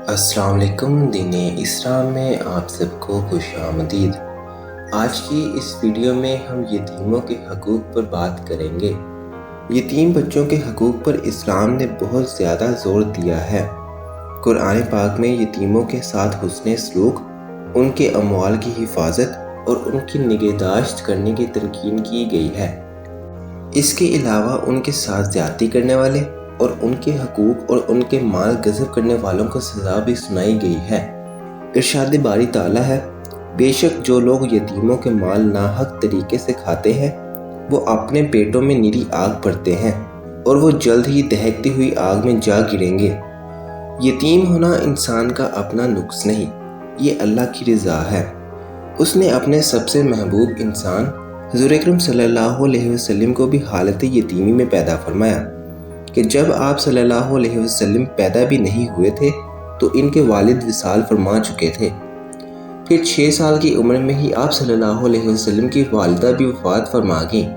السلام علیکم۔ دین اسلام میں آپ سب کو خوش آمدید۔ آج کی اس ویڈیو میں ہم یتیموں کے حقوق پر بات کریں گے۔ یتیم بچوں کے حقوق پر اسلام نے بہت زیادہ زور دیا ہے۔ قرآن پاک میں یتیموں کے ساتھ حسن سلوک، ان کے اموال کی حفاظت اور ان کی نگہداشت کرنے کی تلقین کی گئی ہے۔ اس کے علاوہ ان کے ساتھ زیادتی کرنے والے اور ان کے حقوق اور ان کے مال غصب کرنے والوں کو سزا بھی سنائی گئی ہے۔ ارشاد باری تعالیٰ ہے، بے شک جو لوگ یتیموں کے مال ناحق طریقے سے کھاتے ہیں وہ اپنے پیٹوں میں نیری آگ بھرتے ہیں اور وہ جلد ہی دہکتی ہوئی آگ میں جا گریں گے۔ یتیم ہونا انسان کا اپنا نقص نہیں، یہ اللہ کی رضا ہے۔ اس نے اپنے سب سے محبوب انسان حضور اکرم صلی اللہ علیہ وسلم کو بھی حالت یتیمی میں پیدا فرمایا کہ جب آپ صلی اللہ علیہ وسلم پیدا بھی نہیں ہوئے تھے تو ان کے والد وصال فرما چکے تھے۔ پھر 6 سال کی عمر میں ہی آپ صلی اللہ علیہ وسلم کی والدہ بھی وفات فرما گئیں۔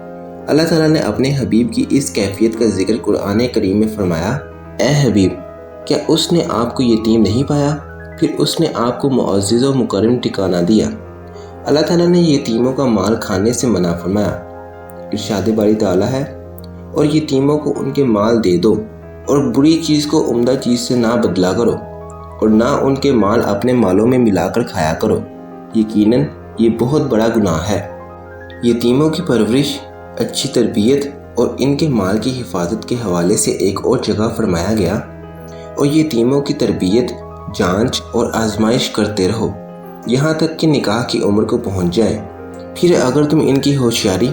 اللہ تعالیٰ نے اپنے حبیب کی اس کیفیت کا ذکر قرآن کریم میں فرمایا، اے حبیب، کیا اس نے آپ کو یتیم نہیں پایا؟ پھر اس نے آپ کو معزز و مکرم ٹھکانہ دیا۔ اللہ تعالیٰ نے یتیموں کا مال کھانے سے منع فرمایا۔ ارشاد باری تعالیٰ ہے، اور یتیموں کو ان کے مال دے دو اور بری چیز کو عمدہ چیز سے نہ بدلا کرو اور نہ ان کے مال اپنے مالوں میں ملا کر کھایا کرو، یقیناً یہ بہت بڑا گناہ ہے۔ یتیموں کی پرورش، اچھی تربیت اور ان کے مال کی حفاظت کے حوالے سے ایک اور جگہ فرمایا گیا، اور یتیموں کی تربیت، جانچ اور آزمائش کرتے رہو یہاں تک کہ نکاح کی عمر کو پہنچ جائے۔ پھر اگر تم ان کی ہوشیاری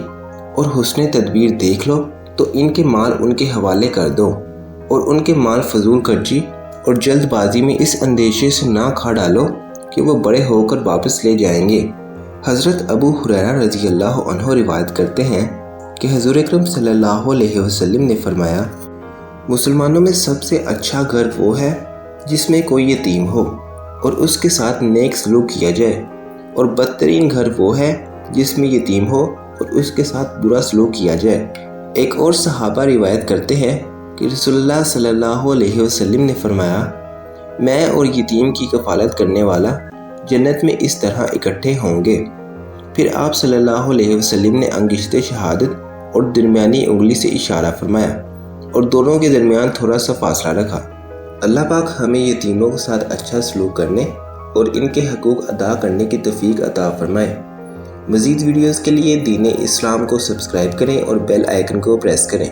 اور حسن تدبیر دیکھ لو تو ان کے مال ان کے حوالے کر دو اور ان کے مال فضول خرچی اور جلد بازی میں اس اندیشے سے نہ کھا ڈالو کہ وہ بڑے ہو کر واپس لے جائیں گے۔ حضرت ابو ہریرہ رضی اللہ عنہ روایت کرتے ہیں کہ حضور اکرم صلی اللہ علیہ وسلم نے فرمایا، مسلمانوں میں سب سے اچھا گھر وہ ہے جس میں کوئی یتیم ہو اور اس کے ساتھ نیک سلوک کیا جائے، اور بدترین گھر وہ ہے جس میں یتیم ہو اور اس کے ساتھ برا سلوک کیا جائے۔ ایک اور صحابہ روایت کرتے ہیں کہ رسول اللہ صلی اللہ علیہ وسلم نے فرمایا، میں اور یتیم کی کفالت کرنے والا جنت میں اس طرح اکٹھے ہوں گے۔ پھر آپ صلی اللہ علیہ وسلم نے انگشت شہادت اور درمیانی انگلی سے اشارہ فرمایا اور دونوں کے درمیان تھوڑا سا فاصلہ رکھا۔ اللہ پاک ہمیں یتیموں کے ساتھ اچھا سلوک کرنے اور ان کے حقوق ادا کرنے کی توفیق عطا فرمائے۔ مزید ویڈیوز کے لیے دین اسلام کو سبسکرائب کریں اور بیل آئیکن کو پریس کریں۔